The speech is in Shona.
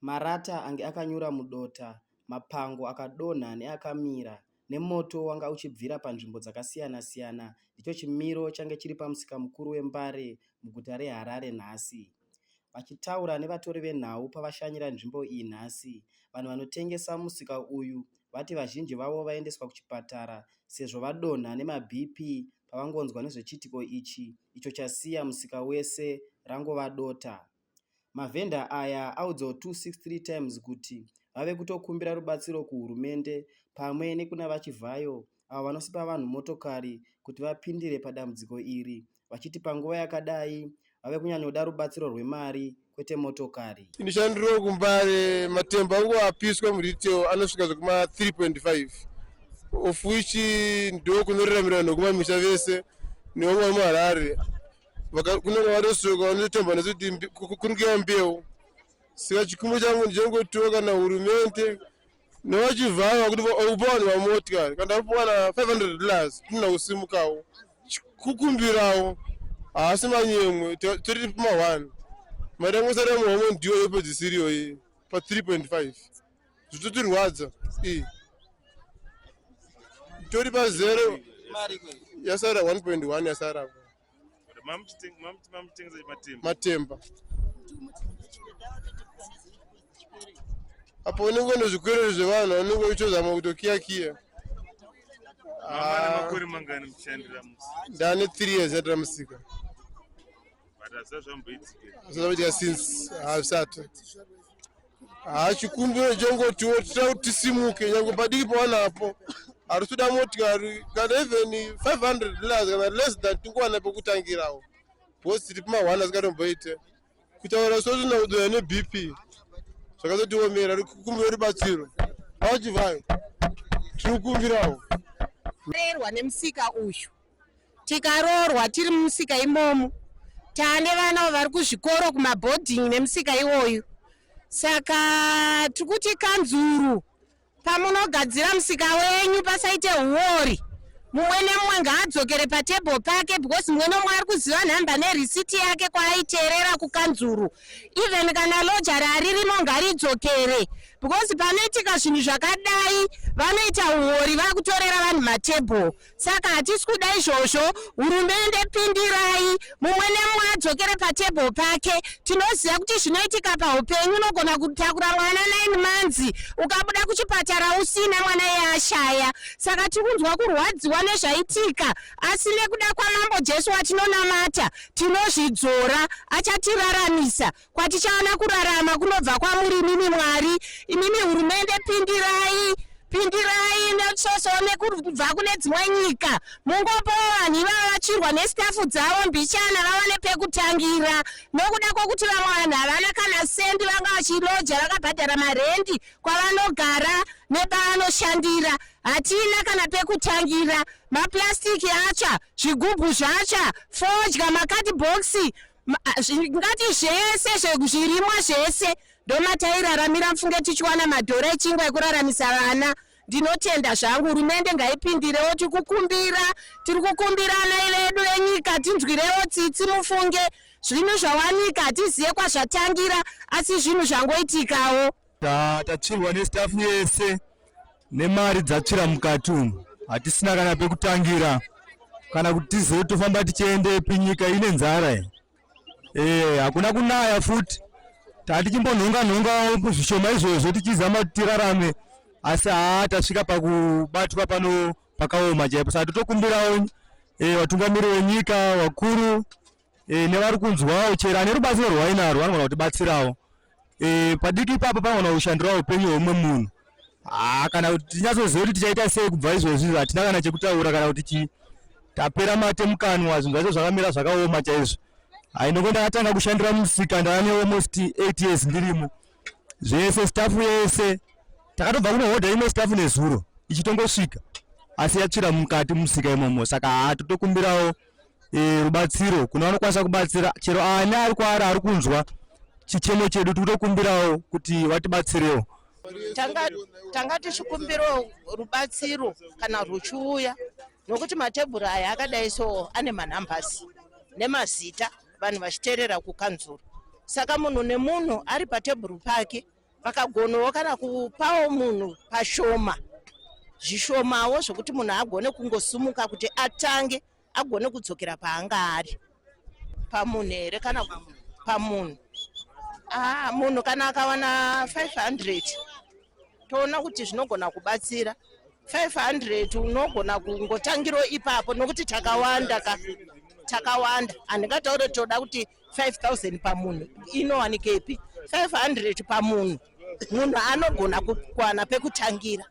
Marata ange akanyura mudota, mapango akadonha neakamira, nemoto wanga uchibvira panzvimbo dzakasiyana-siyana. Ndicho chimiro change chiri pamusika mukuru weMbare muguta reHarare nhasi. Vachitaura nevatori venhau pavashanyira nzvimbo iyi nhasi, vanhu vanotengesa musika uyu vati vazhinji vavo vaendeswa kuchipatara sezvo vadonha nemabp pavangonzwa nezvechiitiko ichi, icho chasiya musika wese rangova dota. Mavhenda aya audzawo 263 Times kuti vave kutokumbira rubatsiro kuhurumende pamwe nekuna VaChivayo avo vanosipa vanhu motokari kuti vapindire padambudziko iri, vachiti panguva yakadai vave kunyanyoda rubatsiro rwemari kwete motokari. Ndishandiro kuMbare, matemba angu apiswa muritewo anosvika zvekuma 3.5 of which ndo kunoriramirana nokumamisa vese nevamwe muHarare kunenge vatosoka vanotemba nekuti kurukiwa mbeu. Saka chikumbo changu ndichangotiwa kana hurumende nevaChivayo kuti upa vanhu vamotikari kana vapuwana $500 tuna kusimukawo kukumbirawo haasi manyemwe Tiripama1 mari yangu sara muhomwe ndiyo yopedzisiriyo iyi pa 3.5 zvitotirwadza tori pa 0 yasara 1.1 yasara matemba apo unenge nezvikwerero zvevanhu vanenge uchizama kutokiyakiya. Ndane 3 years yatira musika zvazoitika since havisati chikumbiro chongotiwo tira kuti tisimuke nyange padiki pawanapo haritoda motikari kana even $500 kana less than tingowana pekutangirawo because Tiripama1 asikatomboite kutaura sosina kudoya nebp zvakazotiomera kukumbira rubatsiro VaChivayo tirikukumbirawo rerwa nemusika uyu tikaroorwa tiri mumusika imomo taane vana vari kuzvikoro kumabhodhingi nemusika iwoyu. Saka tikuti kanzuru pamunogadzira musika wenyu pasaite huori, mumwe nemumwe ngaadzokere patebho pake because mumwe nomwe ari kuziva nhamba nerisiti yake kwaaiterera kukanzuru. Even kana lojari aririmo ngaridzokere because panoitika zvinhu zvakadai vanoita huori vakutorera vanhu matebho. Saka hatisi kuda izvozvo, hurumende pindirai, mumwe nemumwe adzokere patebho pake. Tinoziva kuti zvinoitika paupenyu unogona kutakura mwana 9 manzi ukabuda kuchipatara usina mwana yashaya. Saka tikunzwa kurwadziwa nezvaitika, asi nekuda kwaMambo Jesu watinonamata tinozvidzora, achatiraramisa kwatichaona kurarama kunobva kwamuri imimi Mwari. Imimi hurumende pindirai nesoso nekubva kune dzimwe nyika, mungopawo vanhu ivava vachirwa nestafu dzavo mbichana vawane pekutangira, nokuda kwokuti vamwe vanhu havana kana sendi vanga vachiloja vakabhadhara marendi kwavanogara nepavanoshandira. Hatina kana pekutangira, maplastiki acha, zvigubhu zvacha, fodya, makadhibhokisi, ngati zvese zvirimwa zvese ndomatairaramira mfunge tichiwana madhora echingwa ekuraramisa vana. Ndinotenda zvangu hurumende ngaipindirewo, tiri kukumbira ana edu enyika tinzwirewo tsitsi mufunge zvinhu zvawanika hatiziye kwazvatangira asi zvinhu zvangoitikawo. Tachirwa nestafu yese nemari dzatsvira mukati umu, hatisina kana pekutangira kana kuti tizive tofamba tichiende pinyika ine nzara. Hakuna kunaya futi, tatichimbonhonga zvishoma izvozvo tichizama kuti tirarame, asi tasvika pakubatwa pano pakaoma chaipo. Saka totokumbirawo vatungamiri venyika, vakuru nevari kunzwawo chero ane rubatsiro rwainarwo vanogona kutibatsirawo. Padiki ipapo panogona kushandirawo upenyu hwemumwe munhu. Kana kuti tinyatsoziva kuti tichaita sei kubva izvozvi, hatina kana chekutaura kana kuti tapera mate mukanwa, zvinhu zvacho zvakamira zvakaoma chaizvo. Inongoenda atanga kushandira musika ndane almost 8 years ndirimo. Zvese stafu yese takatobva kuno hodha imwe stafu nezuro ichitongosvika, asi yatsvira mukati musika imomo. Saka totokumbirawo rubatsiro kuna vanokwanisa kubatsira, chero ana ari kwaari ari kunzwa chichemo chedu, tikutokumbirawo kuti vatibatsirewo. Tanga tichikumbirawo rubatsiro kana ruchiuya, nokuti matebhura aya akadai so ane manhambasi nemazita vanhu vachiteerera kukanzuru. Saka munhu nemunhu ari patebhuru pake vakagonawo kana kupawo munhu pashoma zvishomawo zvokuti munhu agone kungosumuka kuti atange agone kudzokera paanga ari pamunhu here kana pamunhu. Munhu kana akawana 500 toona kuti zvinogona kubatsira. 500 unogona kungotangiro ipapo nokuti takawanda handingataure toda kuti 5000 pamunhu inowanikepi. 500 pamunhu munhu anogona kuwana pekutangira.